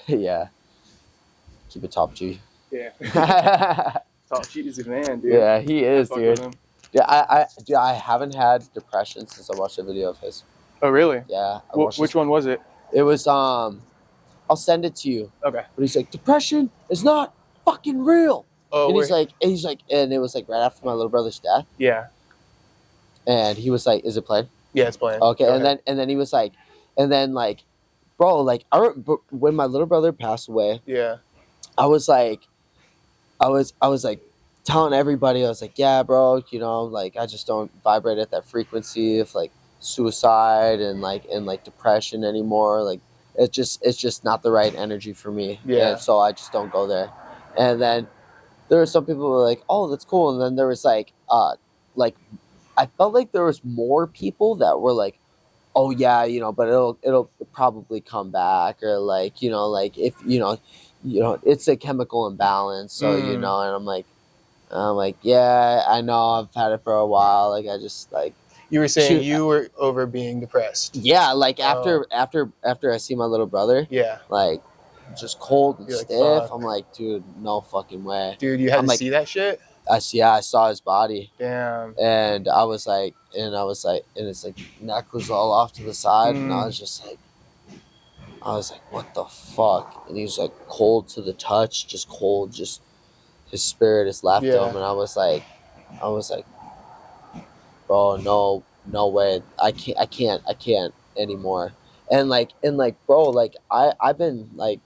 Yeah. Keep it top G. Yeah. Yeah, Top G is a man, dude. he is, I fuck with dude. him. Yeah, I haven't had depression since I watched a video of his. Oh, really? Yeah, I watched Which one was it? It was I'll send it to you. Okay. But he's like, depression is not fucking real. Oh, And wait. he's like, and it was like right after my little brother's death. Yeah. And he was like, is it playing? Yeah, it's playing. Okay, Go and ahead. then he was like, bro, like when my little brother passed away, Yeah. I was like telling everybody, I was like, yeah, bro, you know, like I just don't vibrate at that frequency of like suicide and like depression anymore. Like it's just not the right energy for me. Yeah. And so I just don't go there. And then there were some people who were like, oh, that's cool. And then there was like I felt like there was more people that were like, oh yeah, you know, but it'll probably come back, or like, you know, like if you know it's a chemical imbalance, so you know. And I'm like, yeah, I know, I've had it for a while, like I just like, You were saying you were over being depressed. yeah, like after I see my little brother, Yeah. like just cold and You're like, stiff. fuck. I'm like, dude, no fucking way. Dude, you had I'm to like, see that shit? I saw his body. Damn. And I was like, and it's like neck was all off to the side, and I was like, what the fuck? And he was like cold to the touch, just cold, just his spirit has left him. And I was like, bro, no way, I can't anymore. And bro, like I've been like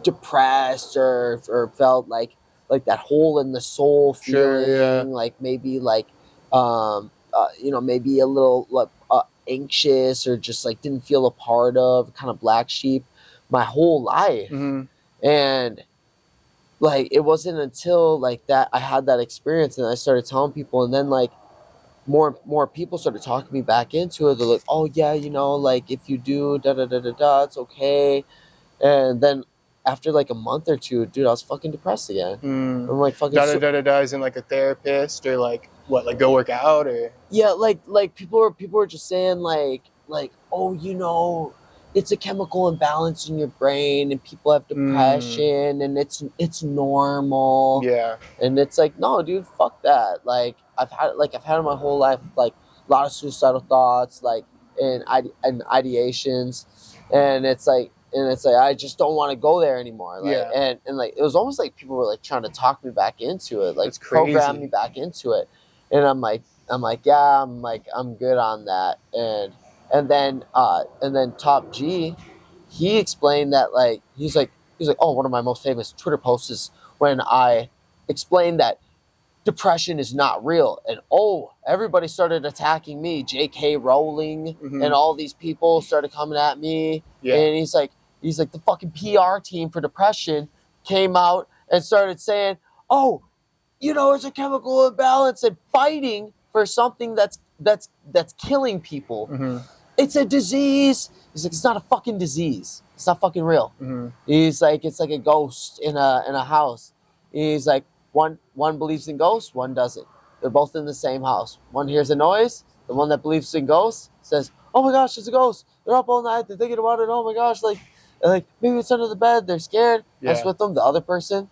depressed or felt like that hole in the soul feeling, Sure, yeah. like maybe like you know, maybe a little like anxious, or just like didn't feel a part of, kind of black sheep my whole life. And like it wasn't until like that I had that experience and I started telling people, and then like more people started talking me back into it. They're like, oh yeah, you know, like if you do da da da da da, it's okay. And then after like a month or two, dude, I was fucking depressed again. I'm like fucking Da isn't like a therapist, or like what, like go work out, or yeah, like people were just saying like oh, you know, it's a chemical imbalance in your brain and people have depression and it's normal. Yeah. And it's like, no, dude, fuck that. Like I've had it my whole life, like a lot of suicidal thoughts, like and ideations, and it's like I just don't want to go there anymore. Like, Yeah. and like it was almost like people were like trying to talk me back into it, like That's crazy. program me back into it. And I'm like, yeah, I'm good on that. And then Top G, he explained that like he's like, oh, one of my most famous Twitter posts is when I explained that depression is not real, and oh, everybody started attacking me. J.K. Rowling and all these people started coming at me. Yeah. And he's like the fucking PR team for depression came out and started saying, oh, you know, it's a chemical imbalance, and fighting for something that's killing people. It's a disease. He's like, it's not a fucking disease. It's not fucking real. He's like, it's like a ghost in a house. He's like, one believes in ghosts, one doesn't. They're both in the same house. One hears a noise. The one that believes in ghosts says, oh my gosh, it's a ghost. They're up all night. They're thinking about it. Oh my gosh, like maybe it's under the bed. They're scared. Yeah. Mess with them. The other person,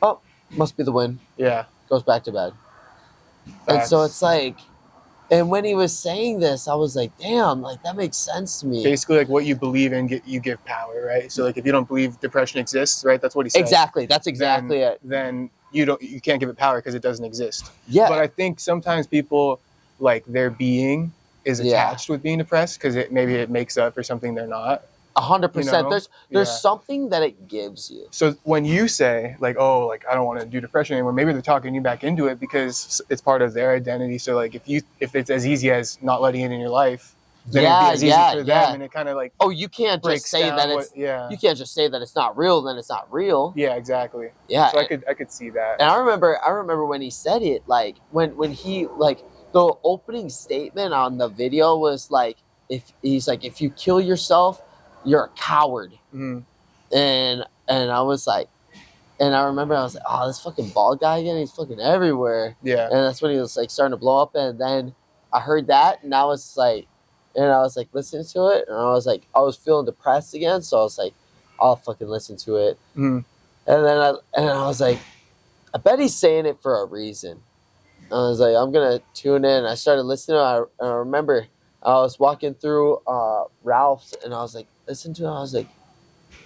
oh, must be the wind. Yeah. Goes back to bed. And so it's like, and when he was saying this, I was like, damn, like that makes sense to me. Basically, like what you believe in, you give power, right? So like if you don't believe depression exists, right? That's what he said. Exactly. That's exactly it. Then you can't give it power because it doesn't exist. Yeah. But I think sometimes people, like their being is attached with being depressed because maybe it makes up for something they're not. 100%. There's something that it gives you. So when you say like, oh, like I don't want to do depression anymore, maybe they're talking you back into it because it's part of their identity. So like if it's as easy as not letting it in your life, then it'd be as easy for them, and it kind of like, oh, you can't just say that you can't just say that it's not real, then it's not real. Yeah, exactly. Yeah. So I could see that. And I remember when he said it, like when he like the opening statement on the video was like, if you kill yourself, you're a coward. And I was like, and I remember I was like, oh, this fucking bald guy again, he's fucking everywhere. Yeah. And that's when he was like starting to blow up. And then I heard that, and I was like, and I was like listening to it, and I was feeling depressed again, so I was like, I'll fucking listen to it. Mm-hmm. And then I was like, I bet he's saying it for a reason. I was like, I'm gonna tune in. I started listening. I remember I was walking through Ralph's, and I was like, listen to it. I was like,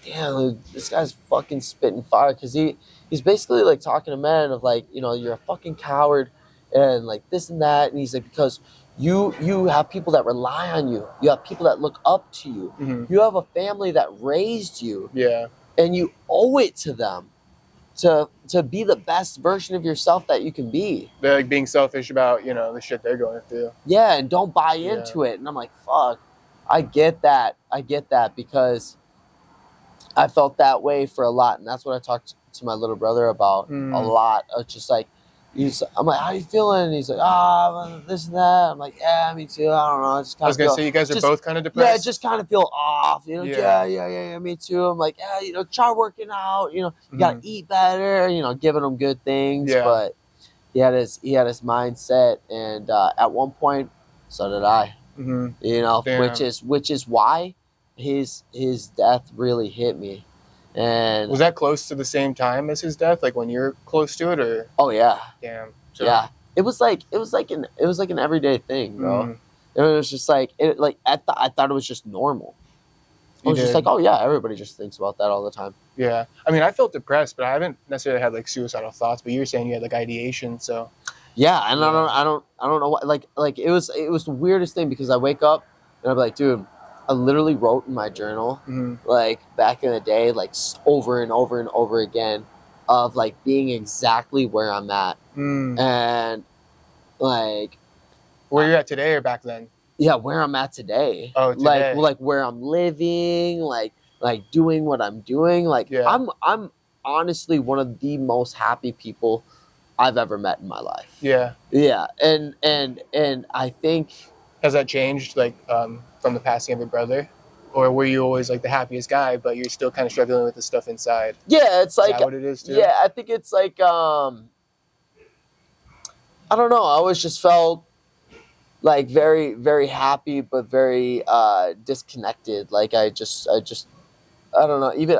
damn, dude, this guy's fucking spitting fire, because he's basically like talking to men of like, you know, you're a fucking coward, and like this and that, and he's like, because you have people that rely on you, you have people that look up to you, Mm-hmm. you have a family that raised you, Yeah. and you owe it to them to be the best version of yourself that you can be. They're like being selfish about, you know, the shit they're going through. Yeah, and don't buy into it. And I'm like, fuck, I get that because I felt that way for a lot, and that's what I talked to my little brother about a lot. Of just like, I'm like, how you feeling? And he's like, this and that. I'm like, yeah, me too. I don't know. I just I was gonna say you guys are both kind of depressed. Yeah, I just kind of feel off. You know, yeah, me too. I'm like, yeah, you know, try working out. You know, you gotta eat better. You know, giving him good things. Yeah. But he had his mindset, and at one point, so did I. Mm-hmm. You know, Damn. which is why his death really hit me. And was that close to the same time as his death, like when you're close to it, or? Oh yeah. Damn. So. Yeah. It was like an everyday thing, bro. It was just like I thought it was just normal. I was just like, oh yeah, everybody just thinks about that all the time. Yeah, I mean, I felt depressed, but I haven't necessarily had like suicidal thoughts. But you were saying you had like ideation, so. Yeah, and I don't know what like it was the weirdest thing, because I wake up and I'm like, dude, I literally wrote in my journal like back in the day, like over and over and over again, of like being exactly where I'm at, and like where you're at today or back then. Yeah, where I'm at today. Oh, today. Like where I'm living, like doing what I'm doing. Like I'm honestly one of the most happy people I've ever met in my life. Yeah. Yeah, and I think, has that changed like from the passing of your brother, or were you always like the happiest guy, but you're still kind of struggling with the stuff inside? Yeah, it's like, is that what it is too? Yeah, I think it's like I don't know. I always just felt like very, very happy, but very disconnected. Like I don't know. Even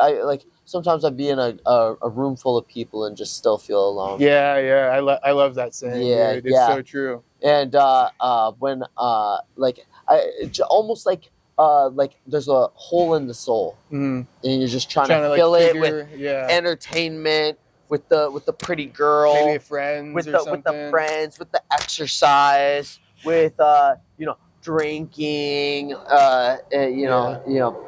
sometimes I'd be in a room full of people and just still feel alone. Yeah. I love that saying. Yeah, dude. It's so true. And when almost like there's a hole in the soul, and you're just trying to fill it with entertainment, with the pretty girl, maybe a friend, with the friends, with the exercise, with drinking, you know.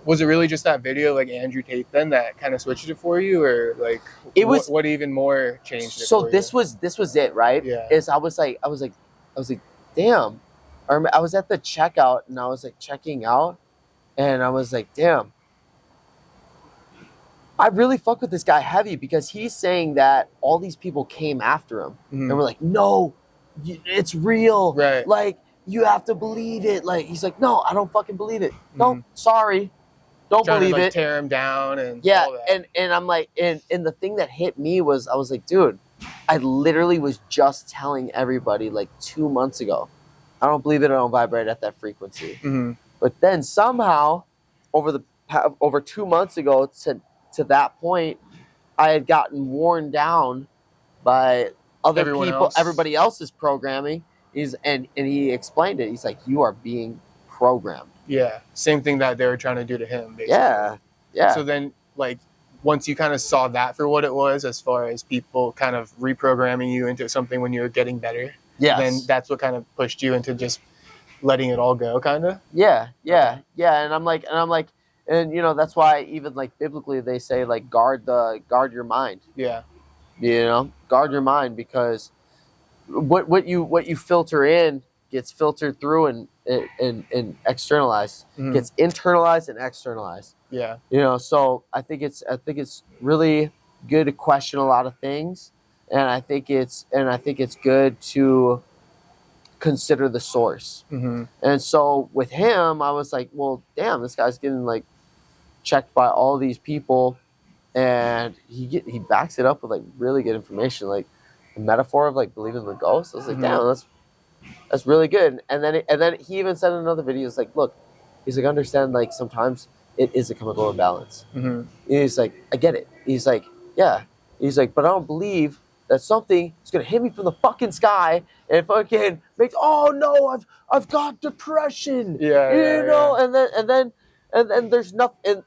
Was it really just that video, like Andrew Tate, then that kind of switched it for you, or like it was what even more changed it? So this was it, right? Yeah. Is I was like, damn. I was at the checkout, and I was like checking out, and I was like, damn. I really fuck with this guy heavy, because he's saying that all these people came after him, and we're like, no, it's real. Right. Like, you have to believe it. Like, he's like, no, I don't fucking believe it. No, sorry. Don't believe it. Tear him down and yeah, all that. and I'm like, and the thing that hit me was, I was like, dude, I literally was just telling everybody like 2 months ago, I don't believe it. I don't vibrate at that frequency. But then somehow, over 2 months ago to that point, I had gotten worn down by other people, everybody else's programming. And he explained it. He's like, you are being programmed. Yeah, same thing that they were trying to do to him, basically. Yeah. So then, like, once you kind of saw that for what it was, as far as people kind of reprogramming you into something when you were getting better, then that's what kind of pushed you into just letting it all go, kind of? Yeah. And I'm like, and you know, that's why even like biblically they say like guard your mind. Yeah. You know, guard your mind, because what you filter in gets filtered through and externalized, gets internalized and externalized. Yeah. You know, so I think it's really good to question a lot of things, and I think it's good to consider the source. And so with him, I was like, well, damn, this guy's getting like checked by all these people, and he backs it up with like really good information, like the metaphor of like believing in the ghost. I was like, damn, That's really good. And then he even said in another video, he's like, look, he's like, understand, like, sometimes it is a chemical imbalance. Mm-hmm. He's like, I get it. He's like, yeah. He's like, but I don't believe that something is gonna hit me from the fucking sky and fucking make, oh no, I've got depression. You know, and then there's nothing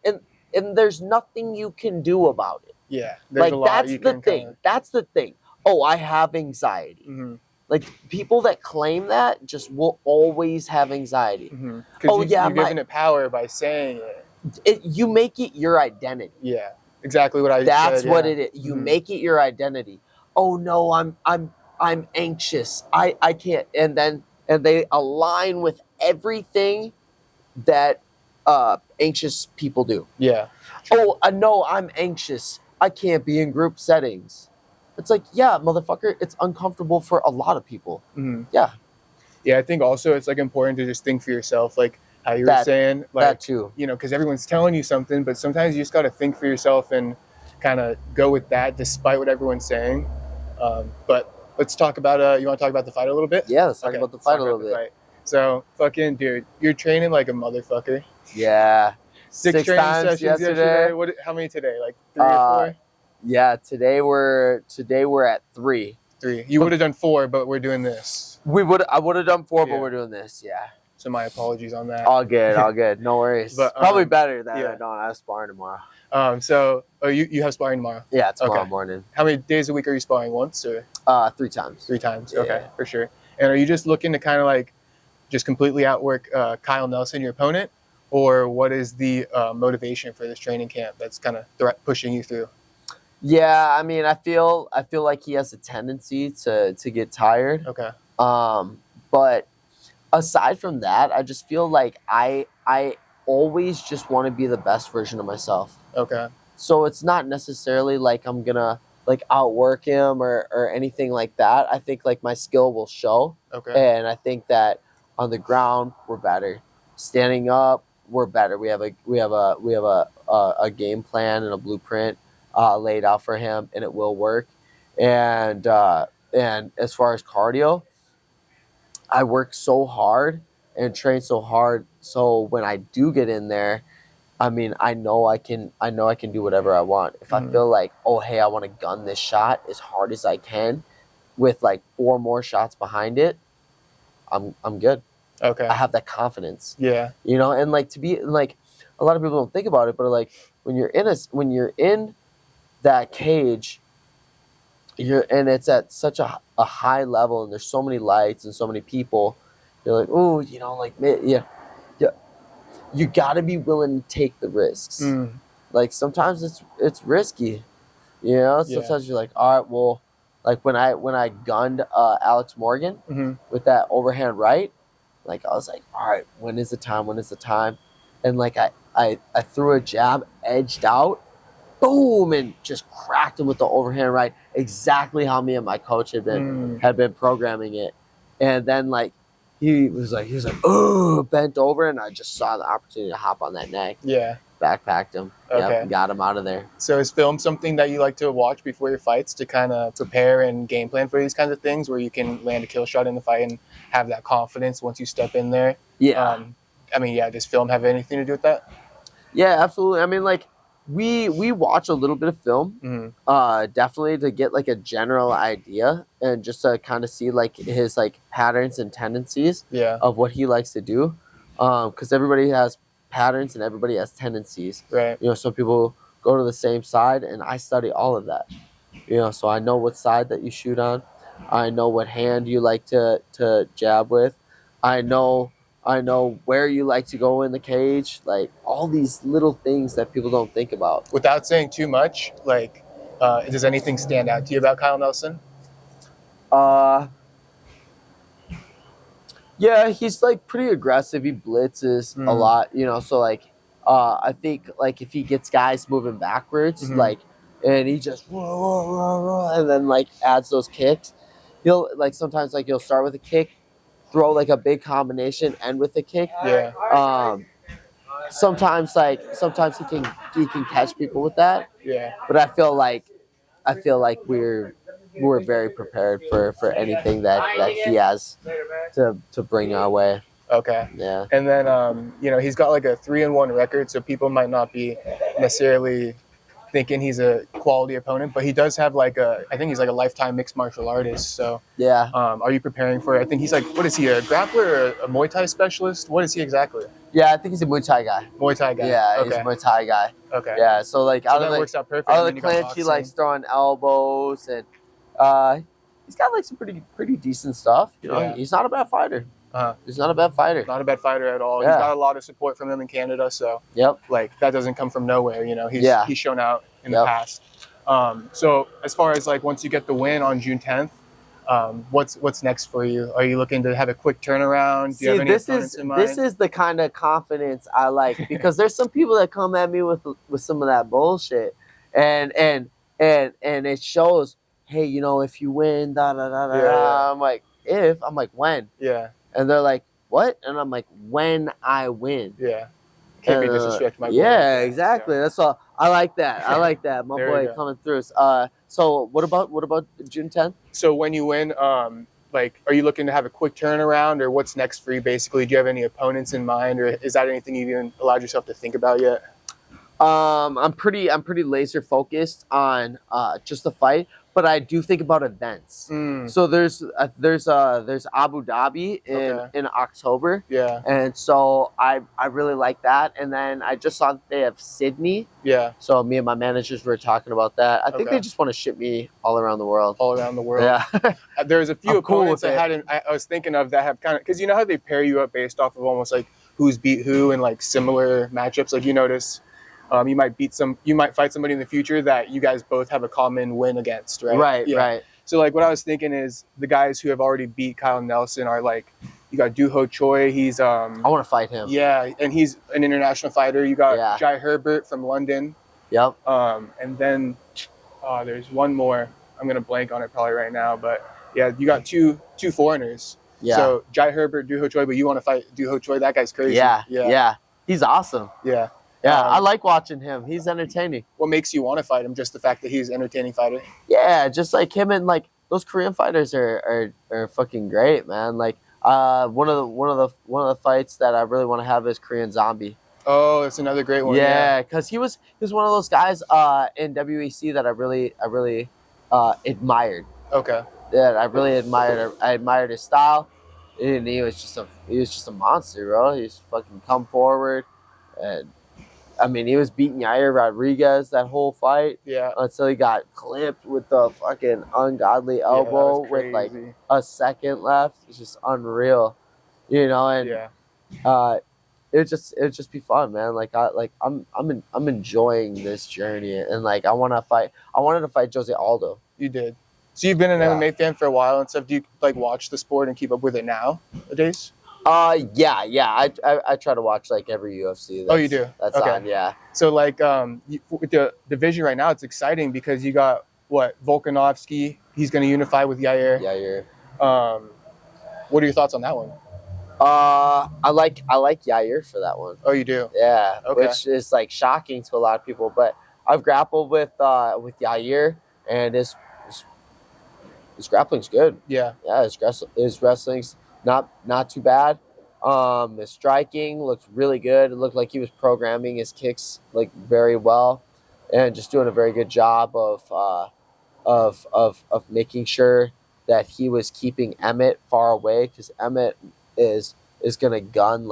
and there's nothing you can do about it. Yeah. There's Like, a lot that's you the can thing. kinda... That's the thing. Oh, I have anxiety. Mm-hmm. Like, people that claim that just will always have anxiety. Because Oh, you're giving it power by saying it. You make it your identity. Yeah, exactly what I said. That's yeah. what it is. You make it your identity. Oh no, I'm anxious. I can't. And they align with everything that anxious people do. Yeah. Oh, no, I'm anxious. I can't be in group settings. It's like, yeah, motherfucker, it's uncomfortable for a lot of people. Mm-hmm. Yeah. Yeah, I think also it's like important to just think for yourself, like how you were saying, like, that too. You know, because everyone's telling you something, but sometimes you just got to think for yourself and kind of go with that despite what everyone's saying. But let's talk about, you want to talk about the fight a little bit? Yeah, let's talk about the fight a little bit. Fight. So, fucking dude, you're training like a motherfucker. Yeah. Six training times sessions yesterday. How many today? Like 3 or 4? Yeah, today we're at 3. 3. You would have done 4, but we're doing this. I would have done 4, but we're doing this. Yeah. So my apologies on that. All good. No worries. But, probably better that yeah. I don't have sparring tomorrow. So you have sparring tomorrow? Yeah, tomorrow morning. How many days a week are you sparring? Once or? 3 times. 3 times. Yeah. Okay, for sure. And are you just looking to kind of like just completely outwork Kyle Nelson, your opponent, or what is the motivation for this training camp that's kind of pushing you through? Yeah, I mean, I feel like he has a tendency to get tired. Okay. But aside from that, I just feel like I always just want to be the best version of myself. Okay. So it's not necessarily like I'm gonna like outwork him or anything like that. I think like my skill will show. Okay. And I think that on the ground we're better. Standing up, we're better. We have a game plan and a blueprint laid out for him, and it will work. And as far as cardio, I work so hard and train so hard. So when I do get in there, I mean, I know I can do whatever I want. If I feel like, oh, hey, I want to gun this shot as hard as I can with like 4 more shots behind it, I'm good. Okay. I have that confidence. Yeah. You know, and like to be like, a lot of people don't think about it, but like when you're in that cage, and it's at such a high level, and there's so many lights and so many people, you're like, oh, you know, like, yeah, you got to be willing to take the risks. Like sometimes it's risky, you know. Sometimes you're like, all right, well, like when I gunned Alex Morgan with that overhand right, like I was like, all right, when is the time? And like I threw a jab, edged out, boom, and just cracked him with the overhand right, exactly how me and my coach had been programming it. And then like he was like, oh, bent over, and I just saw the opportunity to hop on that neck. Yeah. Backpacked him. Okay. Yep, got him out of there. So is film something that you like to watch before your fights to kind of prepare and game plan for these kinds of things, where you can land a kill shot in the fight and have that confidence once you step in there? Yeah. I mean, yeah, does film have anything to do with that? Yeah, absolutely. I mean, like, we watch a little bit of film, definitely to get like a general idea and just to kind of see like his like patterns and tendencies of what he likes to do, because everybody has patterns and everybody has tendencies. Right. You know, some people go to the same side, and I study all of that. You know, so I know what side that you shoot on. I know what hand you like to jab with. I know where you like to go in the cage, like all these little things that people don't think about. Without saying too much, like, does anything stand out to you about Kyle Nelson? Yeah, he's like pretty aggressive. He blitzes a lot, you know. So like, I think like if he gets guys moving backwards, like, and he just and then like adds those kicks, he'll like sometimes like he'll start with a kick, throw like a big combination, end with a kick. Yeah. Sometimes he can catch people with that. Yeah. But I feel like we're we're very prepared for anything that he has to bring our way. Okay. Yeah. And then he's got like a 3-1 record, so people might not be necessarily thinking he's a quality opponent, but he does have I think he's like a lifetime mixed martial artist. So yeah. Are you preparing for it? I think he's what is he, a grappler or a Muay Thai specialist? What is he exactly? Yeah, I think he's a Muay Thai guy. Muay Thai guy. Yeah, okay. He's a Muay Thai guy. Okay. Yeah, so that works out perfect. Out of the clinch, he likes throwing elbows, and he's got like some pretty decent stuff. He's not a bad fighter. He's not a bad fighter. Not a bad fighter at all. Yeah. He's got a lot of support from them in Canada, so that doesn't come from nowhere. He's shown out in the past. So as far as once you get the win on June 10th, what's next for you? Are you looking to have a quick turnaround? Do you have any opponents in mind? This is the kind of confidence I like, because there's some people that come at me with some of that bullshit, and it shows. Hey, if you win, da da da da. Yeah. I'm like, when? Yeah. And they're like, what? And I'm like, when I win. Yeah. Can't be disrespect my boy. Yeah, exactly. Yeah. That's all. I like that. My boy coming through. So what about June 10th? So when you win, are you looking to have a quick turnaround, or what's next for you? Basically, do you have any opponents in mind, or is that anything you've even allowed yourself to think about yet? I'm pretty laser focused on just the fight, but I do think about events. So there's Abu Dhabi in October. Yeah. And so I really like that. And then I just saw that they have Sydney. Yeah. So me and my managers were talking about that. I think they just want to ship me all around the world. All around the world. Yeah. There's a few opponents I was thinking of that have kind of, because you know how they pair you up based off of almost who's beat who and similar matchups. You notice. You might fight somebody in the future that you guys both have a common win against, right? Right, yeah. right. So what I was thinking is the guys who have already beat Kyle Nelson are you got Doo-Ho Choi. He's I want to fight him. Yeah, and he's an international fighter. You got Jai Herbert from London. Yep. And then there's one more. I'm gonna blank on it probably right now, but yeah, you got two foreigners. Yeah. So Jai Herbert, Doo-Ho Choi, but you want to fight Doo-Ho Choi? That guy's crazy. Yeah. He's awesome. Yeah. Yeah, I like watching him. He's entertaining. What makes you want to fight him? Just the fact that he's an entertaining fighter? Yeah, just like him, and those Korean fighters are fucking great, man. One of the fights that I really want to have is Korean Zombie. Oh, it's another great one. Yeah, because he was one of those guys in WEC that I really admired. Okay. Yeah, I really admired. I admired his style, and he was just a monster, bro. He's fucking come forward, and I mean, he was beating Yair Rodriguez that whole fight. Yeah. Until he got clipped with the fucking ungodly elbow with a second left. It's just unreal, And it would just be fun, man. I'm enjoying this journey, and I wanted to fight Jose Aldo. You did. So you've been an MMA fan for a while and stuff. Do you watch the sport and keep up with it nowadays? Yeah. I try to watch every UFC. You do? That's okay. on, yeah. So with the division right now, it's exciting because you got Volkanovski. He's going to unify with Yair. What are your thoughts on that one? I like Yair for that one. Oh, you do? Yeah. Okay. Which is shocking to a lot of people, but I've grappled with Yair, and his grappling's good. Yeah. Yeah. His wrestling's not too bad. His striking looked really good. It looked like he was programming his kicks very well, and just doing a very good job of making sure that he was keeping Emmett far away, because Emmett is gonna gun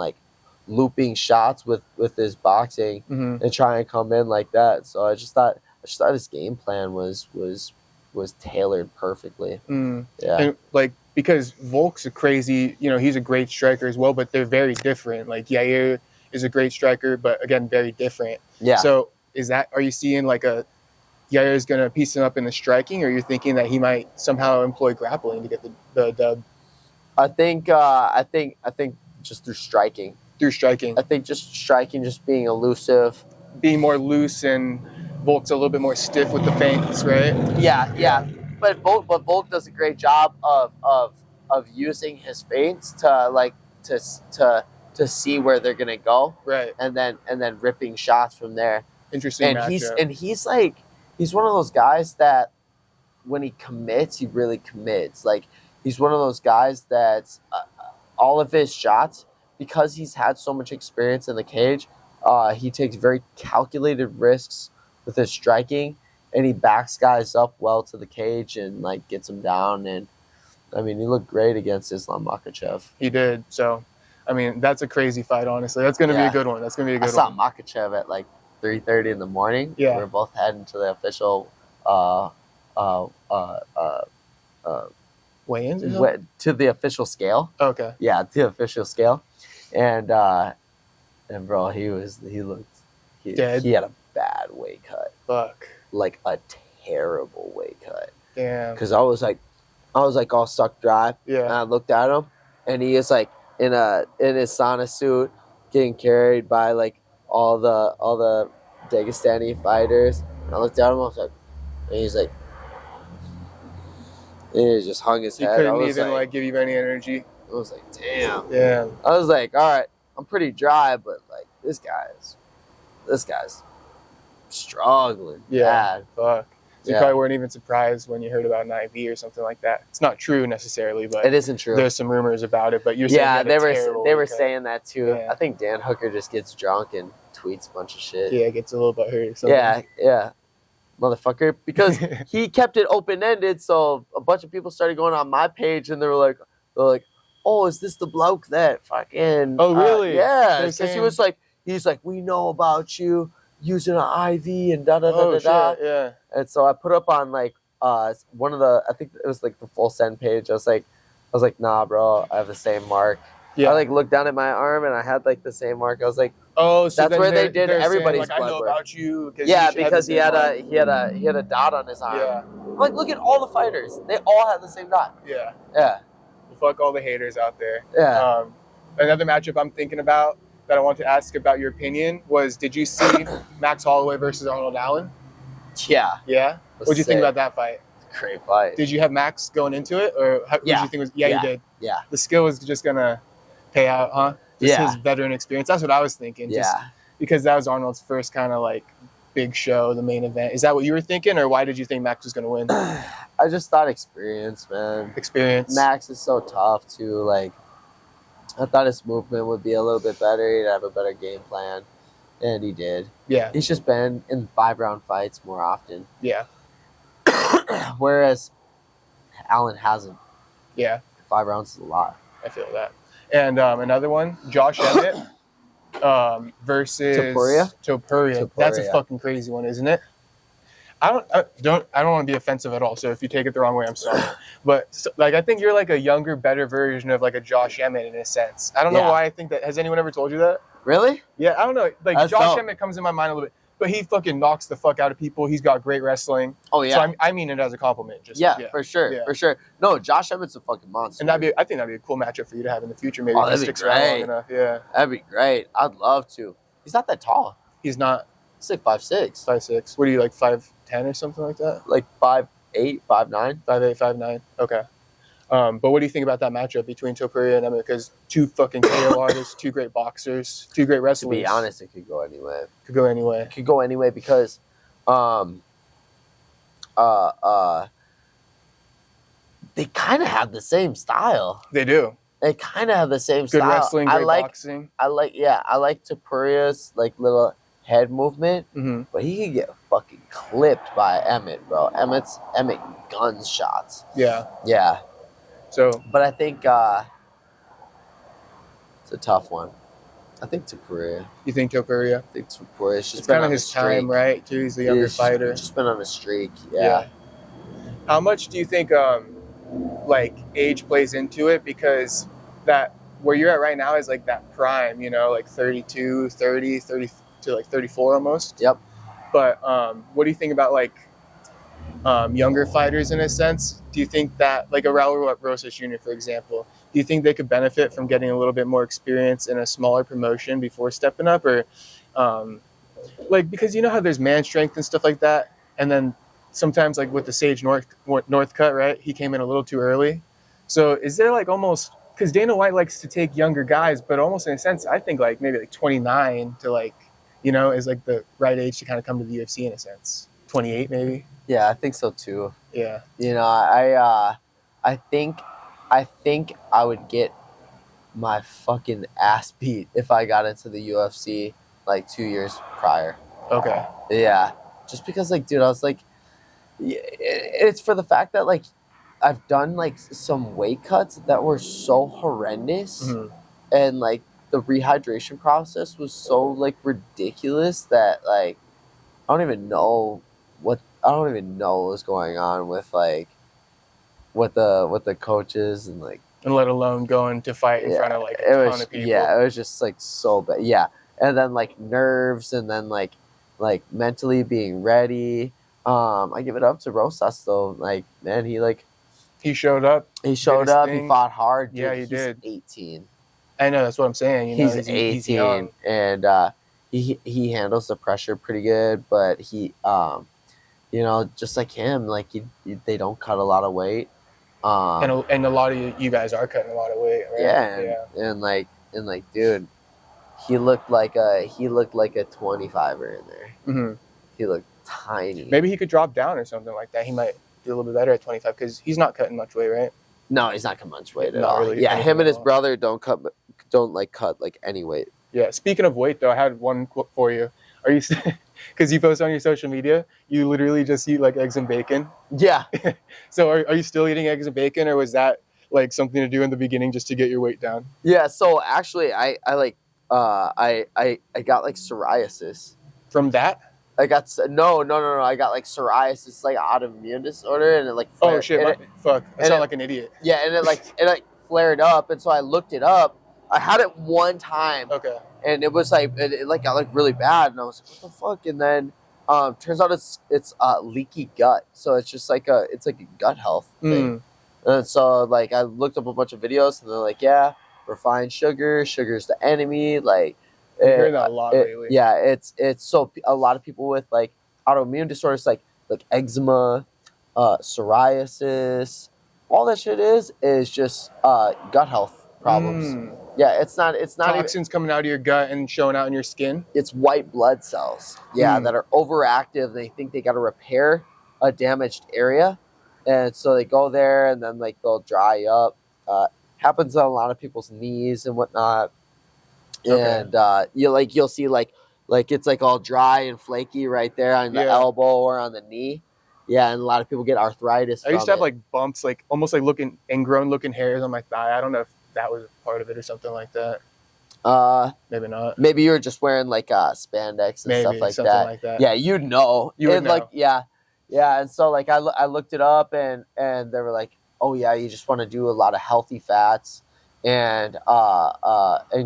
looping shots with his boxing and try and come in like that. So I just thought his game plan was tailored perfectly. Yeah. And because Volk's a crazy, he's a great striker as well, but they're very different. Yair is a great striker, but again, very different. Yeah. So are you seeing Yair is going to piece him up in the striking, or you're thinking that he might somehow employ grappling to get the dub? I think just through striking. Through striking. I think just striking, just being elusive. Being more loose, and Volk's a little bit more stiff with the feints, right? Yeah. But Volk does a great job of using his feints to see where they're gonna go, right? And then ripping shots from there. Interesting. And he's one of those guys that when he commits, he really commits. Like, he's one of those guys that all of his shots, because he's had so much experience in the cage, he takes very calculated risks with his striking, and he backs guys up well to the cage and like gets them down. And I mean, he looked great against Islam Makhachev. He did. So, I mean, that's a crazy fight. Honestly, that's going to be a good one. That's going to be a good one. I saw Makhachev at like 3:30 in the morning. Yeah, we were both heading to the official weigh-ins to the official scale. Okay. Yeah, to the official scale, and bro, he looked dead. He had a bad weight cut. Fuck. Like a terrible weight cut. Damn. Because I was like all sucked dry. Yeah. And I looked at him, and he is like in his sauna suit, getting carried by like all the Dagestani fighters. And I looked at him, I was like, and he's like, and he just hung his head. He couldn't even like give you any energy. I was like, damn. Yeah. I was like, all right, I'm pretty dry, but like this guy's struggling. Yeah. Bad. Fuck. So you probably weren't even surprised when you heard about an IV or something like that. It's not true necessarily, but it isn't true. There's some rumors about it. But you're saying they were saying that too. Yeah. I think Dan Hooker just gets drunk and tweets a bunch of shit. Yeah, gets a little bit hurt or something. Yeah, motherfucker. Because he kept it open ended, so a bunch of people started going on my page and they were like, oh, is this the bloke that fucking? Oh, really? Yeah, because he's like, we know about you using an IV and da da da da da. Yeah. And so I put up on like one of the, I think it was like the Full Send page. I was like, nah, bro, I have the same mark. Yeah. I like looked down at my arm and I had like the same mark. I was like, oh, so that's where they did everybody's saying, like, blood I know work. about you. Because he had a dot on his arm. Yeah. I'm like, look at all the fighters. They all have the same dot. Yeah. Yeah. Well, fuck all the haters out there. Yeah. Another matchup I'm thinking about that I want to ask about your opinion was, did you see Max Holloway versus Arnold Allen? Yeah. Yeah? What did you think about that fight? Great fight. Did you have Max going into it? Or what did you think was? Yeah, you did. Yeah. The skill was just going to pay out, huh? Just his veteran experience. That's what I was thinking. Just because that was Arnold's first kind of like big show, the main event. Is that what you were thinking, or why did you think Max was going to win? I just thought experience, man. Experience. Max is so tough too. Like, I thought his movement would be a little bit better. He'd have a better game plan, and he did. Yeah. He's just been in 5-round fights more often. Yeah. Whereas Allen hasn't. Yeah. 5 rounds is a lot. I feel that. And another one, Josh Emmett versus Topuria. That's a fucking crazy one, isn't it? I don't want to be offensive at all. So if you take it the wrong way, I'm sorry. But I think you're like a younger, better version of like a Josh Emmett in a sense. I don't know why I think that. Has anyone ever told you that? Really? Yeah, I don't know. Like Josh Emmett comes in my mind a little bit, but he fucking knocks the fuck out of people. He's got great wrestling. Oh yeah. So I mean it as a compliment. For sure. No, Josh Emmett's a fucking monster. And I think that'd be a cool matchup for you to have in the future. Maybe if he sticks around long enough. Yeah. That'd be great. I'd love to. He's not that tall. He's not. He's like 5'6". 5'6". What are you, like 5'10" or something like that? Like 5'8", 5'9". 5'8", 5'9". Okay. But what do you think about that matchup between Topuria and Emmett? Because 2 fucking KO artists, 2 great boxers, 2 great wrestlers. To be honest, it could go anyway. It could go anyway Because they kind of have the same style. They do. They kind of have the same Good style. Wrestling, great boxing. I like Topuria's like little head movement, but he could get fucking clipped by Emmett, bro. Emmett guns shots. Yeah. Yeah. So, but I think it's a tough one. I think Topuria. You think Topuria? I think Topuria's just it's kind of his time, right? Too. He's the younger fighter. Just been on a streak. Yeah. How much do you think like age plays into it? Because that where you're at right now is like that prime, you know, like 32, 30 to like 34 almost. Yep. But what do you think about like younger fighters in a sense? Do you think that like a Raul Rosas Jr., for example, do you think they could benefit from getting a little bit more experience in a smaller promotion before stepping up? Or like, because you know how there's man strength and stuff like that, and then sometimes like with the Sage North cut, right? He came in a little too early. So is there like almost, because Dana White likes to take younger guys, but almost in a sense, I think like maybe like 29 to like, you know, is like the right age to kind of come to the UFC in a sense. 28 maybe. Yeah, I think so too. Yeah. You know, I think I would get my fucking ass beat if I got into the UFC like 2 years prior. Okay. Yeah, just because like, dude, I was like, it's for the fact that like I've done like some weight cuts that were so horrendous, Mm-hmm. and like the rehydration process was so like ridiculous that like I don't even know what was going on with like what the coaches and like, And let alone going to fight in front of like a ton of people. Yeah, it was just like so bad. Yeah, and then like nerves, and then like mentally being ready. I give it up to Rosas though. Like, man, he showed up. he showed up. He thing. fought hard. Dude. Yeah, he He's did. 18. I know, that's what I'm saying. You know, He's 18, he's young. and he handles the pressure pretty good. But he you know, just like him, like they don't cut a lot of weight. And a lot of you guys are cutting a lot of weight, right? Yeah, and like dude, he looked like a 25er in there. Mm-hmm. He looked tiny. Maybe he could drop down or something like that. He might do a little bit better at 25 because he's not cutting much weight, right? No, he's not cutting much weight at Not all. really Yeah, anything him and at his all. brother don't cut any weight. Yeah. Speaking of weight, though, I had one for you. Are you, because you post on your social media, you literally just eat like eggs and bacon. Yeah. So are you still eating eggs and bacon, or was that like something to do in the beginning just to get your weight down? Yeah. So actually, I got like psoriasis. From that? I got no. I got like psoriasis, it's like an autoimmune disorder, and it like Oh shit! Fuck! I sound like an idiot. Yeah, and it like flared up, and so I looked it up. I had it one time. Okay. And it was like it like got like really bad, and I was like, what the fuck? And then turns out it's leaky gut, so it's just like a gut health thing. And so like I looked up a bunch of videos, and they're like, yeah, refined sugar's the enemy. Like, I'm hearing that a lot lately. Yeah, it's so a lot of people with like autoimmune disorders, like eczema, psoriasis, all that shit is just gut health problems. Yeah, it's not toxins coming out of your gut and showing out in your skin. It's white blood cells, that are overactive. They think they got to repair a damaged area, and so they go there, and then like they'll dry up. Happens on a lot of people's knees and whatnot. And you'll see like it's like all dry and flaky right there on the elbow or on the knee. Yeah, and a lot of people get arthritis. I used to have like bumps, like almost like ingrown looking hairs on my thigh. I don't know if that was part of it or something like that. Maybe not. Maybe you were just wearing like spandex and stuff like that. Like that. Yeah, you'd know. You would know. Like yeah. And so like I looked it up, and they were like, oh yeah, you just want to do a lot of healthy fats and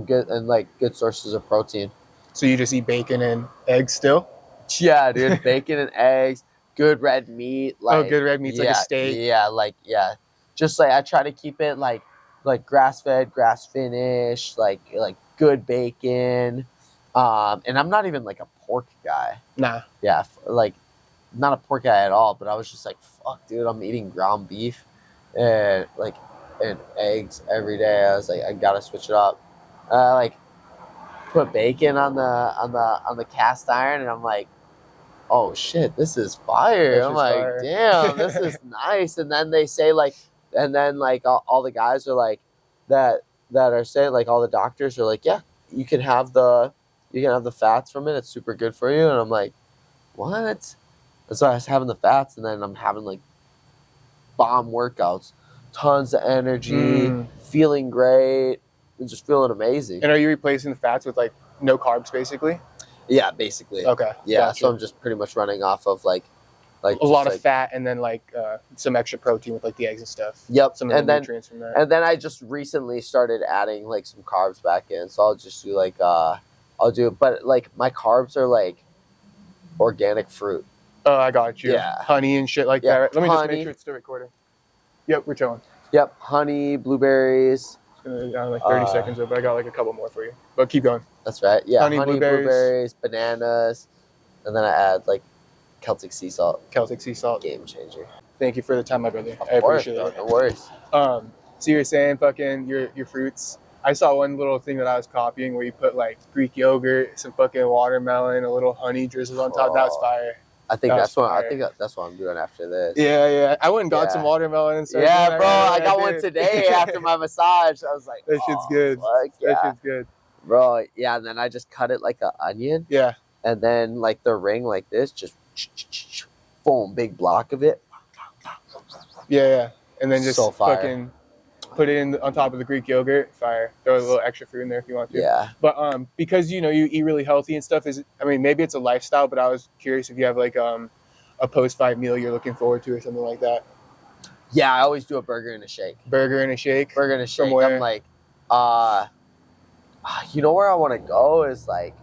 good sources of protein. So you just eat bacon and eggs still? Yeah, dude, bacon and eggs, good red meat. Like, good red meat's like a steak. Yeah. Just like I try to keep it like grass fed, grass finished, like good bacon. And I'm not even like a pork guy. Nah. Yeah, like not a pork guy at all. But I was just like, fuck, dude, I'm eating ground beef and eggs every day. I was like, I gotta switch it up. Like put bacon on the cast iron, and I'm like, oh shit, this is fire. I'm like, fire. Damn, this is nice. And then they say like, and then like all the guys are like that are saying, like, all the doctors are like, yeah, you can have the fats from it. It's super good for you. And I'm like, what? And so I was having the fats, and then I'm having like bomb workouts, tons of energy, feeling great, and just feeling amazing. And are you replacing the fats with like no carbs basically? Yeah, basically. Okay. Yeah, gotcha. So I'm just pretty much running off of like a lot of fat, and then like some extra protein with like the eggs and stuff. Yep. Some of the nutrients from that. And then I just recently started adding like some carbs back in. So I'll just do like but like my carbs are like organic fruit. Oh, I got you. Yeah. Honey and shit like that. Right? Let me just make sure it's still recording. Yep, we're chilling. Yep, honey, blueberries. It's gonna like 30 seconds over. I got like a couple more for you, but keep going. That's right. Yeah, honey blueberries, bananas, and then I add like Celtic sea salt. Celtic sea salt. Game changer. Thank you for the time, my brother. I appreciate it. No worries. So you're saying fucking your fruits. I saw one little thing that I was copying where you put like Greek yogurt, some fucking watermelon, a little honey drizzled on top. That was fire. I think That's that's what I'm doing after this. Yeah. I went and got Yeah. some watermelon and stuff. Yeah, bro. I I got one did. today after my massage. I was like, That shit's good. fuck yeah. That shit's good. Bro, yeah, and then I just cut it like an onion. Yeah. And then like the ring like this, just boom, big block of it. Yeah. And then just So fire. fucking put it in on top of the Greek yogurt. Fire. Throw a little extra fruit in there if you want to. Yeah. But because you eat really healthy and stuff, maybe it's a lifestyle, but I was curious if you have like a post-fight meal you're looking forward to or something like that. Yeah, I always do a burger and a shake. Burger and a shake? Burger and a shake. From where? I'm like, you know where I want to go is like,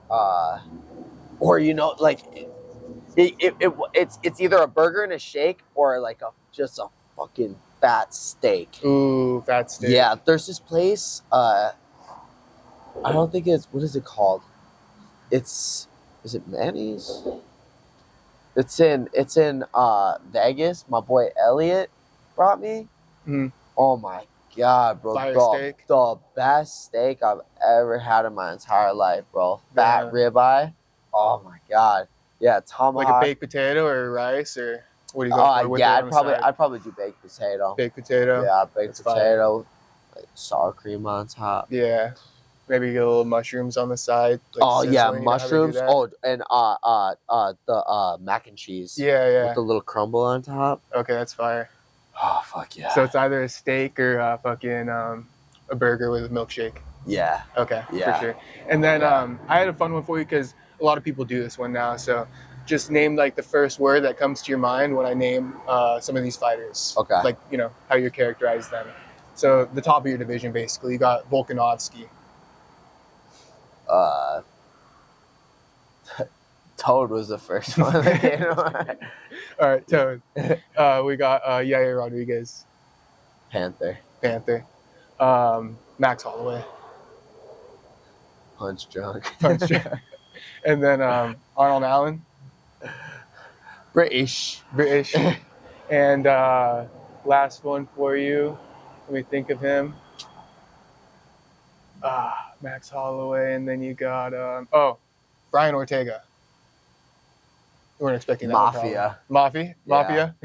or like, it's either a burger and a shake or like just a fucking fat steak. Ooh, fat steak. Yeah, there's this place. I don't think what is it called? Is it Manny's? It's in Vegas. My boy Elliot brought me. Mm. Oh my god, bro! Steak. The best steak I've ever had in my entire life, bro. Fat ribeye. Oh my god. Yeah, tomahawk. Like a baked potato or rice or what do you go for? Yeah, I'd probably do baked potato. Baked potato. Yeah, baked potato. Like sour cream on top. Yeah. Maybe get a little mushrooms on the side. Like mushrooms. Oh, and the mac and cheese. Yeah. With the little crumble on top. Okay, that's fire. Oh fuck yeah. So it's either a steak or a burger with a milkshake. Yeah. Okay. Yeah. For sure. And then I had a fun one for you because a lot of people do this one now. So just name like the first word that comes to your mind when I name some of these fighters. Okay. Like how you characterize them. So the top of your division, basically, you got Volkanovski. Toad was the first one that came to mind. All right, Toad. We got Yair Rodriguez. Panther. Max Holloway. Punch drunk. And then Arnold Allen. British. And last one for you. Let me think of him. Max Holloway, and then you got Brian Ortega. You weren't expecting that. Mafia.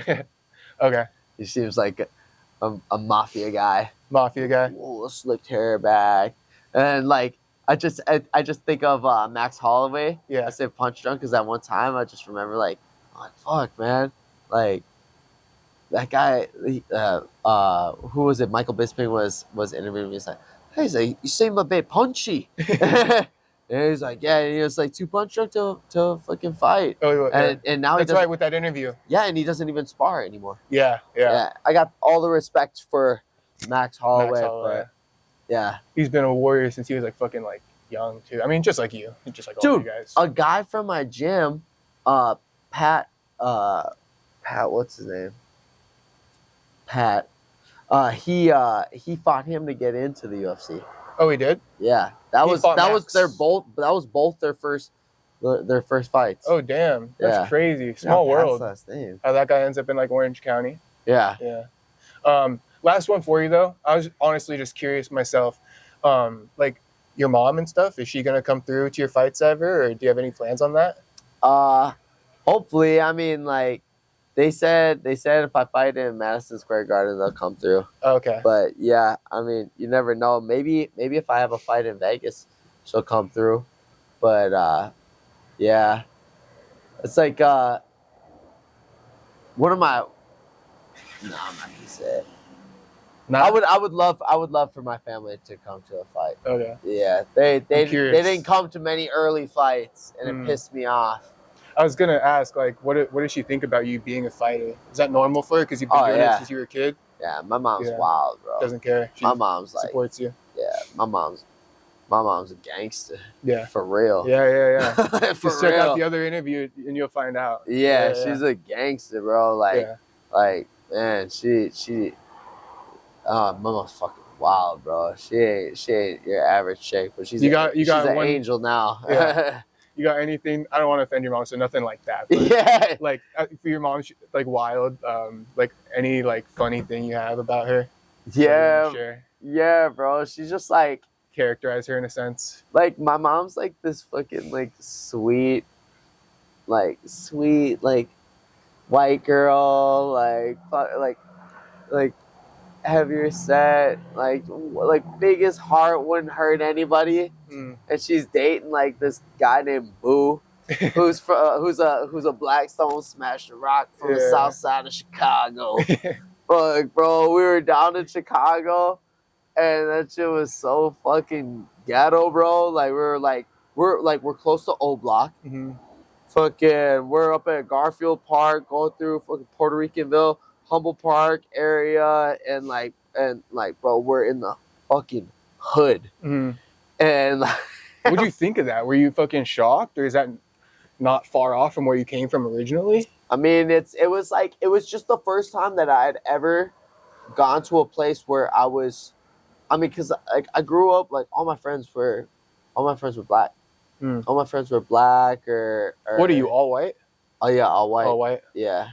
Okay. He seems like a mafia guy. Ooh, Slicked hair back, and like I just think of Max Holloway. Yeah. I said punch drunk because that one time I just remember like, oh, fuck man, like that guy. Who was it? Michael Bisping was interviewing me. He's like, hey, you seem a bit punchy. And he's like, yeah, and he was like too punch drunk to fucking fight. Oh, yeah. And now that's right with that interview. Yeah, and he doesn't even spar anymore. Yeah. I got all the respect for Max Holloway. But yeah, he's been a warrior since he was like fucking like young too. I mean, just like you, just like all you guys. A guy from my gym, Pat, what's his name? Pat. He fought him to get into the UFC. Oh, he did? Yeah, that was both their first fights. Oh damn, that's crazy. Small world. Last name. How that guy ends up in like Orange County. Yeah. Last one for you though. I was honestly just curious myself. Like your mom and stuff. Is she gonna come through to your fights ever, or do you have any plans on that? Hopefully. I mean, like. They said if I fight in Madison Square Garden, they'll come through. Okay. But yeah, I mean, you never know. Maybe if I have a fight in Vegas, she'll come through. But yeah, it's like one of my. No, I'm not gonna say it. No? I would love for my family to come to a fight. Okay. Yeah, they didn't come to many early fights, and it pissed me off. I was gonna ask, like, what does she think about you being a fighter? Is that normal for her? Because you've been doing it since you were a kid. Yeah, my mom's wild, bro. Doesn't care. My mom's like supports you. Yeah, my mom's a gangster. Yeah, for real. Yeah. For just real. check out the other interview and you'll find out. Yeah, she's a gangster, bro. Like man, she. My mom's fucking wild, bro. She ain't your average chick, but she's an angel now. Yeah. You got anything? I don't want to offend your mom, so nothing like that. But yeah. Like for your mom, like wild. Like any like funny thing you have about her. Yeah. Yeah, bro. She's just like characterize her in a sense. Like my mom's like this fucking like sweet, like sweet, like white girl, like heavier set, like biggest heart, wouldn't hurt anybody, and she's dating like this guy named Boo, who's a Blackstone smasher rock from the south side of Chicago. Bro, we were down in Chicago, and that shit was so fucking ghetto, bro. Like we're close to O Block. Fucking, we're up at Garfield Park, going through fucking Puerto Ricanville, Humble Park area, and bro, we're in the fucking hood. And what do you think of that? Were you fucking shocked, or is that not far off from where you came from originally? I mean, it was just the first time that I had ever gone to a place where I was. I mean, because I grew up, like all my friends were black. All my friends were black or what are you, all white? Oh yeah, all white. All white. Yeah,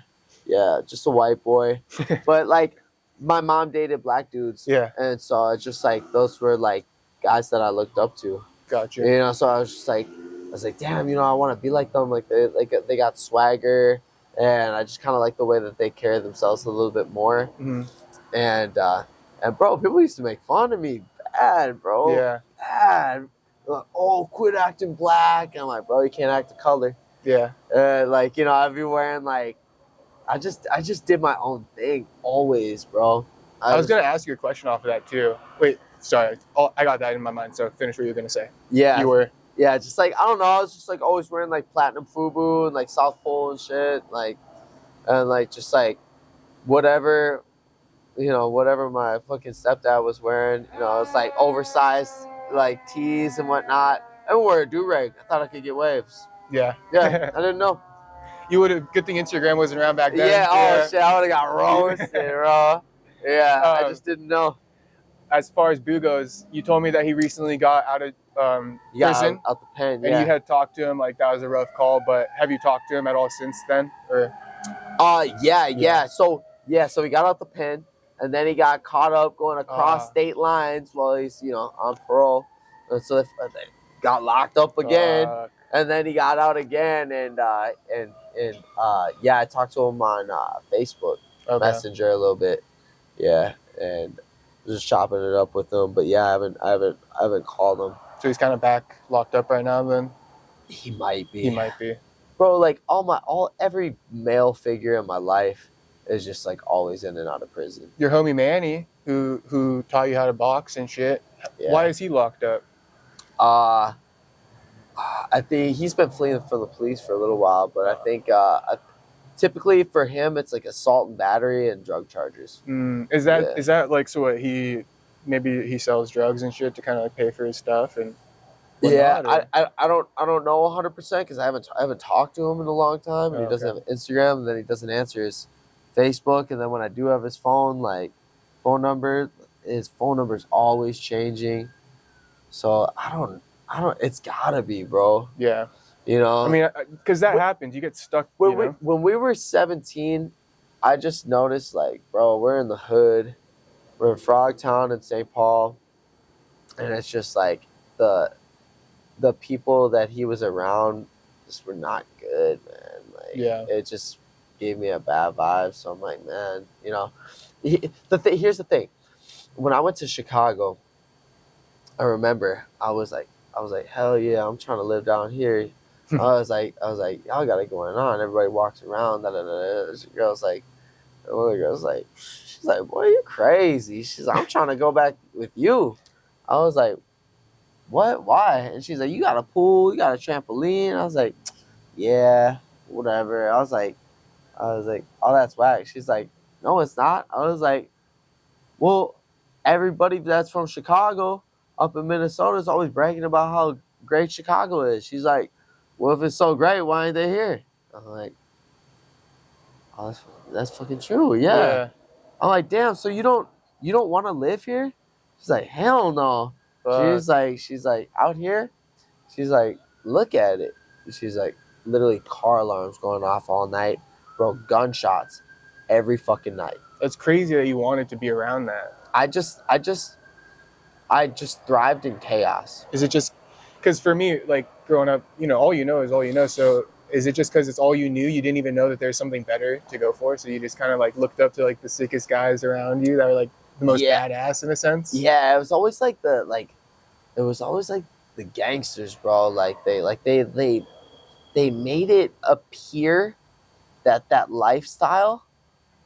just a white boy. But like, my mom dated black dudes. Yeah. And so it's just like those were like guys that I looked up to. Gotcha. You know, so I was like, damn, you know, I want to be like them. Like they got swagger, and I just kind of like the way that they carry themselves a little bit more. And bro, people used to make fun of me bad, bro. Yeah. Bad. Like, oh, quit acting black. And I'm like, bro, you can't act the color. Yeah. Like, you know, I'd be wearing like, I just did my own thing always, bro. I was gonna ask you a question off of that too. Wait, sorry. Oh, I got that in my mind. So finish what you were gonna say. Yeah. You were. Yeah, just like, I don't know. I was just like always wearing like platinum FUBU and like South Pole and shit, like, and like just like whatever, you know, whatever my fucking stepdad was wearing. You know, it's like oversized like tees and whatnot. I would wear a do-rag. I thought I could get waves. Yeah. Yeah, I didn't know. You would have. Good thing Instagram wasn't around back then. Yeah. Oh shit, I would have got roasted, bro. Yeah, I just didn't know. As far as Boo goes, you told me that he recently got out of prison. Out the pen. And yeah. you had talked to him, like that was a rough call. But have you talked to him at all since then? Or. Yeah. So he got out the pen. And then he got caught up going across state lines while he's, you know, on parole. And so they got locked up again. And then he got out again. And I talked to him on Facebook Messenger a little bit. Yeah, and just chopping it up with him. But yeah, I haven't called him. So he's kind of back locked up right now. Then he might be. Bro, like every male figure in my life is just like always in and out of prison. Your homie Manny, who taught you how to box and shit. Yeah. Why is he locked up? I think he's been fleeing from the police for a little while, but I think typically for him it's like assault and battery and drug charges. Is that like, so what, maybe he sells drugs and shit to kind of like pay for his stuff and whatnot, I don't know 100% because I haven't talked to him in a long time, and he doesn't have Instagram, and then he doesn't answer his Facebook, and then when I do have his phone number, his phone number is always changing. So I don't. It's gotta be, bro. Yeah. You know. I mean, because that happens. You get stuck. When we were 17, I just noticed, like, bro, we're in the hood. We're in Frogtown in St. Paul, and it's just like the people that he was around just were not good, man. Like, it just gave me a bad vibe. So I'm like, man, you know, here's the thing. When I went to Chicago, I remember I was like, hell yeah, I'm trying to live down here. I was like, y'all got it going on. Everybody walks around. This girl's like, one of the girls like, she's like, boy, you're crazy. She's like, I'm trying to go back with you. I was like, what? Why? And she's like, you got a pool, you got a trampoline. I was like, yeah, whatever. I was like, oh, that's whack. She's like, no, it's not. I was like, well, everybody that's from Chicago up in Minnesota is always bragging about how great Chicago is. She's like, well, if it's so great, why ain't they here? I'm like, oh, that's fucking true. Yeah. I'm like, damn. So you don't want to live here? She's like, hell no. She's like, out here. She's like, look at it. She's like, literally car alarms going off all night, bro. Gunshots every fucking night. It's crazy that you wanted to be around that. I just thrived in chaos. Is it just because for me, like growing up, you know, all you know is all you know. So is it just because it's all you knew? You didn't even know that there's something better to go for, so you just kind of like looked up to like the sickest guys around you that were like the most badass in a sense. Yeah, it was always like the gangsters, bro. Like they made it appear that lifestyle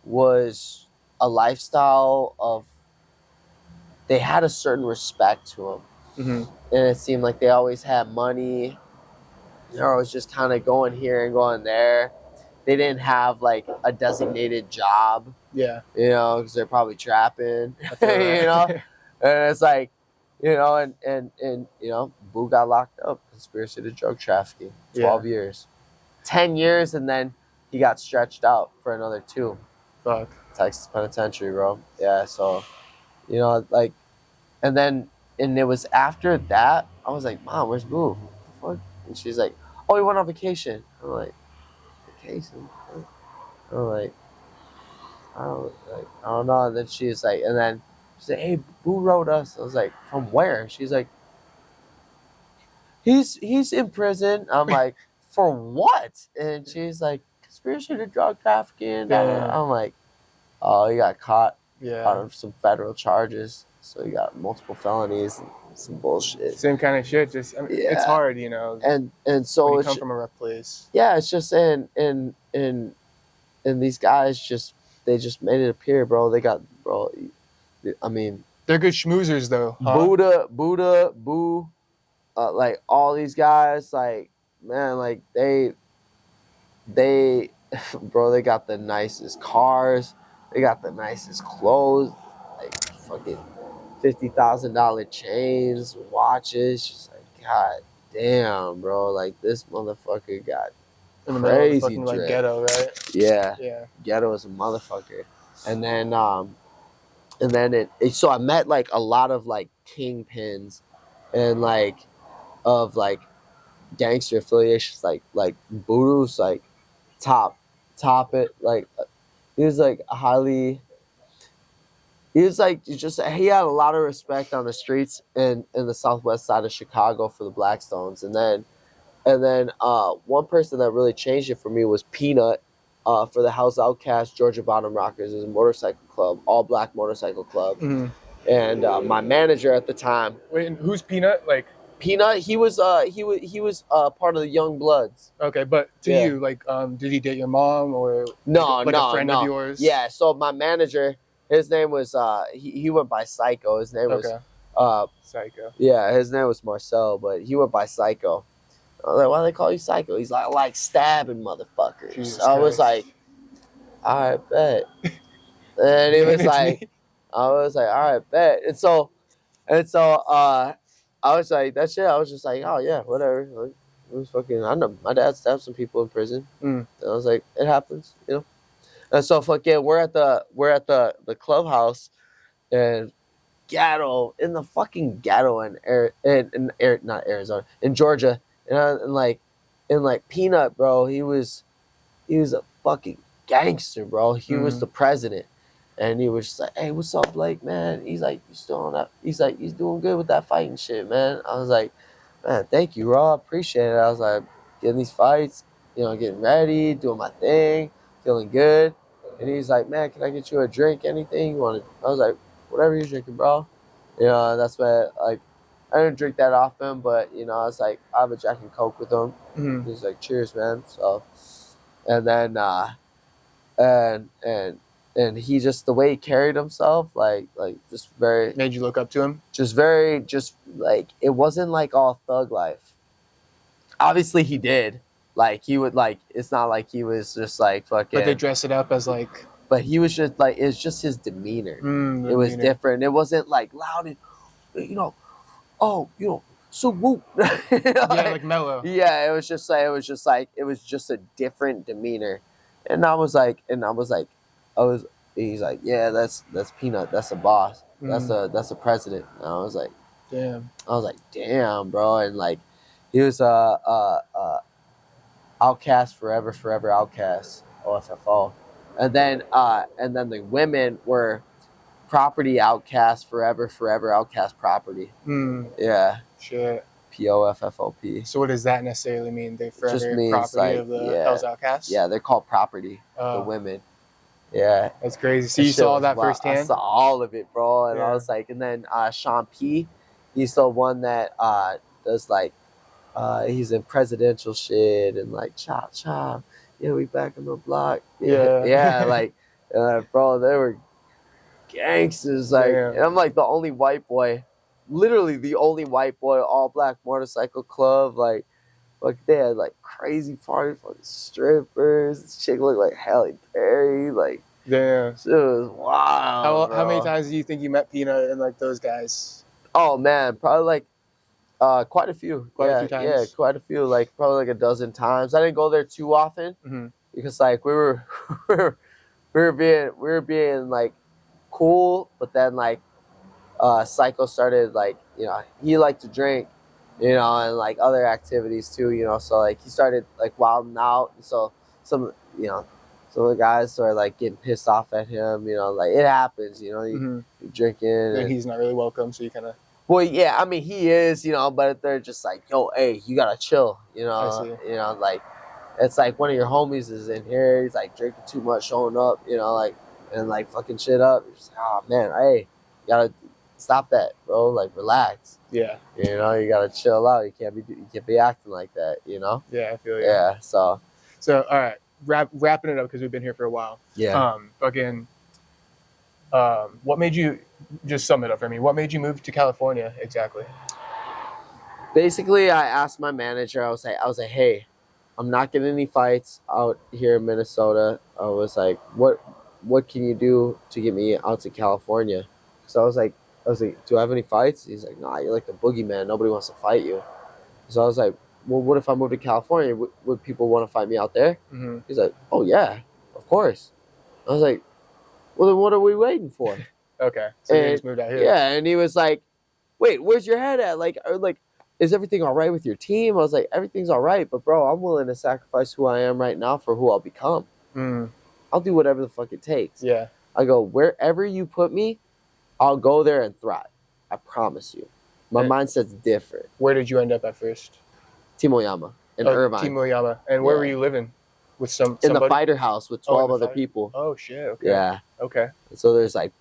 was a lifestyle of, they had a certain respect to them, and it seemed like they always had money. They're always just kind of going here and going there. They didn't have like a designated job. Yeah. You know, because they're probably trapping. Right. You know, and it's like, you know, and you know, Boo got locked up, conspiracy to drug trafficking, 12 years, 10 years, and then he got stretched out for another 2. Fuck. Texas Penitentiary, bro. Yeah, so, you know, like, and it was after that, I was like, Mom, where's Boo? What the fuck? And she's like, oh, he went on vacation. I'm like, vacation? I'm like, I don't know. And then she's like, and then she said, hey, Boo wrote us. I was like, from where? She's like, he's in prison. I'm like, for what? And she's like, conspiracy to drug trafficking. Yeah. I'm like, oh, he got caught Yeah. out of some federal charges. So he got multiple felonies and some bullshit. Same kind of shit. Just, I mean, it's hard, you know. And so when you it's come from a rough place. Yeah, it's just and these guys just, they just made it appear, bro. They got, bro. I mean, they're good schmoozers though. Huh? Buddha, Boo, like all these guys, like, man, like they, bro, they got the nicest cars, they got the nicest clothes, like fucking $50,000 chains, watches. Just like, god damn, bro, like this motherfucker got in the crazy middle of the fucking, like, ghetto, right? Yeah. Ghetto is a motherfucker. And then so I met like a lot of like kingpins and like of like gangster affiliations, like Buru's like top it, like he was like he had a lot of respect on the streets in the southwest side of Chicago for the Blackstones. And then one person that really changed it for me was Peanut, for the House Outkast Georgia Bottom Rockers. It was a motorcycle club, all black motorcycle club. And my manager at the time. Wait, and who's Peanut? Like Peanut, he was part of the Young Bloods. Okay, but to you, like, did he date your mom or no, a friend of yours? Yeah, so my manager, his name was he went by Psycho. His name was Psycho. Yeah, his name was Marcel, but he went by Psycho. I was like, why do they call you Psycho? He's like stabbing motherfuckers. Jesus I was Christ. like, all right, bet. And he was like, I was like, all right, bet. And so I was like, that shit. I was just like, oh yeah, whatever. Like, it was fucking. I know my dad stabbed some people in prison. And I was like, it happens, you know. And so fucking, we're at the clubhouse, and ghetto in the fucking ghetto not Arizona, in Georgia, and like Peanut, bro. He was a fucking gangster, bro. He was the president. And he was just like, hey, what's up, Blake, man? He's like, you still on that? He's like, he's doing good with that fighting shit, man. I was like, man, thank you, Raw. Appreciate it. I was like, getting these fights, you know, getting ready, doing my thing, feeling good. And he's like, man, can I get you a drink, anything you want? I was like, whatever you're drinking, bro. You know, that's what, like, I didn't drink that often, but, you know, I was like, I have a Jack and Coke with him. He's like, cheers, man. So, and then, and he just, the way he carried himself, like just very... Made you look up to him? Just like, it wasn't like all thug life. Obviously he did. Like, he would, like, it's not like he was just like fucking... But they dress it up as like... But he was just like, it's just his demeanor. It was different. It wasn't like loud and, you know, oh, you know, so whoop. Like mellow. Yeah, it was just a different demeanor. And he's like, yeah, that's Peanut, that's the boss, that's the president. And I was like, damn, bro. And like, he was Outkast forever Outkast, OFFO. And then the women were Property Outkast forever Outkast Property. Yeah. Shit. POFFOP. So what does that necessarily mean? They're It just forever means property like, of the Hell's Outcast? yeah, they're called property. The Oh, women. Yeah. that's crazy. So That you shit saw was that wild. firsthand? I saw all of it, bro. And I Yeah. was like, and then Sean P, he's the one that does like, he's in presidential shit and like chop chop. Yeah, we back on the block. Yeah. Yeah, like, bro, they were gangsters. Like, Damn. and I'm like the only white boy, literally the only white boy, all black motorcycle club. Like they had like crazy party, fucking strippers. This chick looked like Halle Berry. Like, Damn. it was wild. How many bro. times do you think you met Peanut and like those guys? Oh man, probably like quite a few. Quite a few times? Yeah, quite a few. Like probably like a dozen times. I didn't go there too often Mm-hmm. because like we were we were being like cool, but then like Psycho started like, you know, he liked to drink, you know, and like other activities too, you know, so like he started like wilding out, and so some, you know, some of the guys started like getting pissed off at him, you know, like it happens, you know, you're drinking And he's not really welcome, so you kind of. well, yeah, I mean he is, you know, but they're just like, yo, hey, you gotta chill, you know. I see. You know, like it's like one of your homies is in here, he's like drinking too much, showing up, you know, like and like fucking shit up. You're just like, oh man, hey, you gotta stop that, bro. Like relax. Yeah. You know, you gotta chill out. You can't be acting like that, you know. Yeah, I feel you. Yeah. So all right, wrapping it up because we've been here for a while. yeah. What made you, just sum it up for me, what made you move to California exactly? Basically, I asked my manager. I was like, hey, I'm not getting any fights out here in Minnesota. I was like, what can you do to get me out to California? So I was like, do I have any fights? He's like, nah, you're like the boogeyman. Nobody wants to fight you. So I was like, well, what if I move to California? Would people want to fight me out there? Mm-hmm. He's like, oh yeah, of course. I was like, well, then what are we waiting for? Okay, so you just moved out here. Yeah, and he was like, wait, where's your head at? Like, is everything all right with your team? I was like, everything's all right, but bro, I'm willing to sacrifice who I am right now for who I'll become. I'll do whatever the fuck it takes. Yeah. I go, wherever you put me, I'll go there and thrive. I promise you. My mindset's different. Where did you end up at first? Timoyama in Irvine. Timoyama. And where were you living? With somebody? In the fighter house with 12 other people. Oh, shit. Okay. Yeah. Okay. So there's like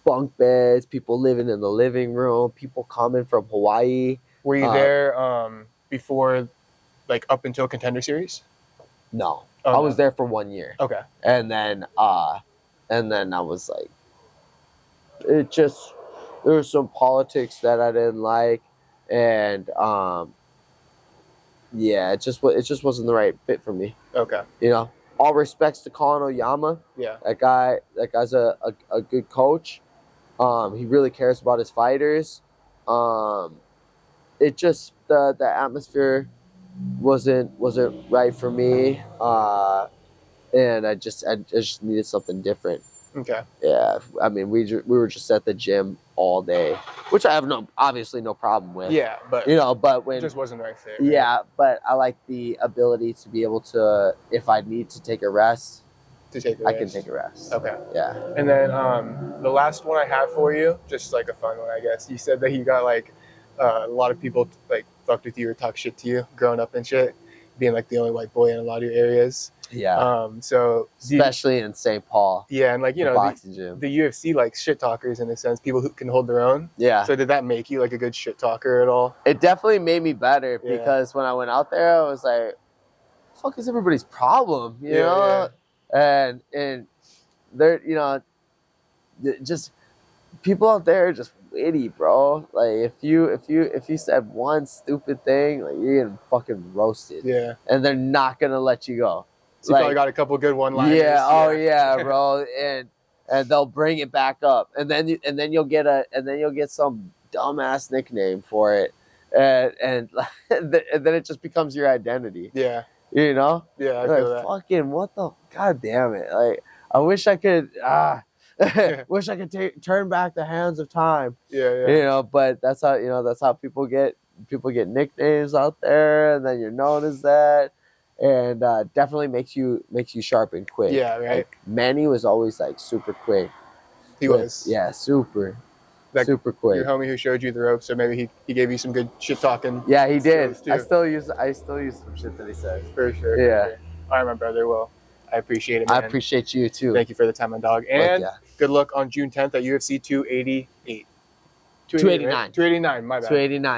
bunk beds, people living in the living room, people coming from Hawaii. Were you there before, like, up until Contender Series? No. Oh, I was there for 1 year. Okay. And then I was like, there was some politics that I didn't like, and yeah, it just wasn't the right fit for me. Okay. You know, all respects to Colin Oyama. Yeah. That guy's a good coach. He really cares about his fighters. It just the atmosphere wasn't right for me. And I just needed something different. Okay. Yeah, I mean, we were just at the gym all day, which I have obviously no problem with. Yeah, but you know, but when it just wasn't the right fit. Yeah, but I like the ability to be able to, if I need to take a rest, I can take a rest. Okay. Yeah. And then the last one I have for you, just like a fun one, I guess. You said that you got like a lot of people like fucked with you or talk shit to you growing up and shit, being like the only white boy in a lot of your areas. Yeah. So especially in St. Paul. Yeah, and like you know, boxing gym. The UFC like shit talkers in a sense, people who can hold their own. Yeah. So did that make you like a good shit talker at all? It definitely made me better because when I went out there, I was like, "The fuck is everybody's problem?" You know, and they're just people out there are just witty, bro. Like if you said one stupid thing, like you're getting fucking roasted. Yeah. And they're not gonna let you go. So you probably got a couple good one-liners. Yeah, oh yeah, bro. And they'll bring it back up. And then you'll get some dumbass nickname for it. And then it just becomes your identity. Yeah. You know? Yeah, I like, feel that. Fucking what the god damn it. Like I wish I could wish I could turn back the hands of time. Yeah. You know, but that's how people get nicknames out there, and then you're known as that. And definitely makes you sharp and quick. Yeah, right. Like, Manny was always like super quick. He was. Yeah, super. Super quick. Your homie who showed you the ropes, so maybe he gave you some good shit talking. Yeah, he did. Too. I still use some shit that he says. For sure. Yeah. For sure. All right, my brother. Well, I appreciate it, man. I appreciate you too. Thank you for the time, my dog. And good luck on June 10th at UFC 288. 289. 289, my bad. 289.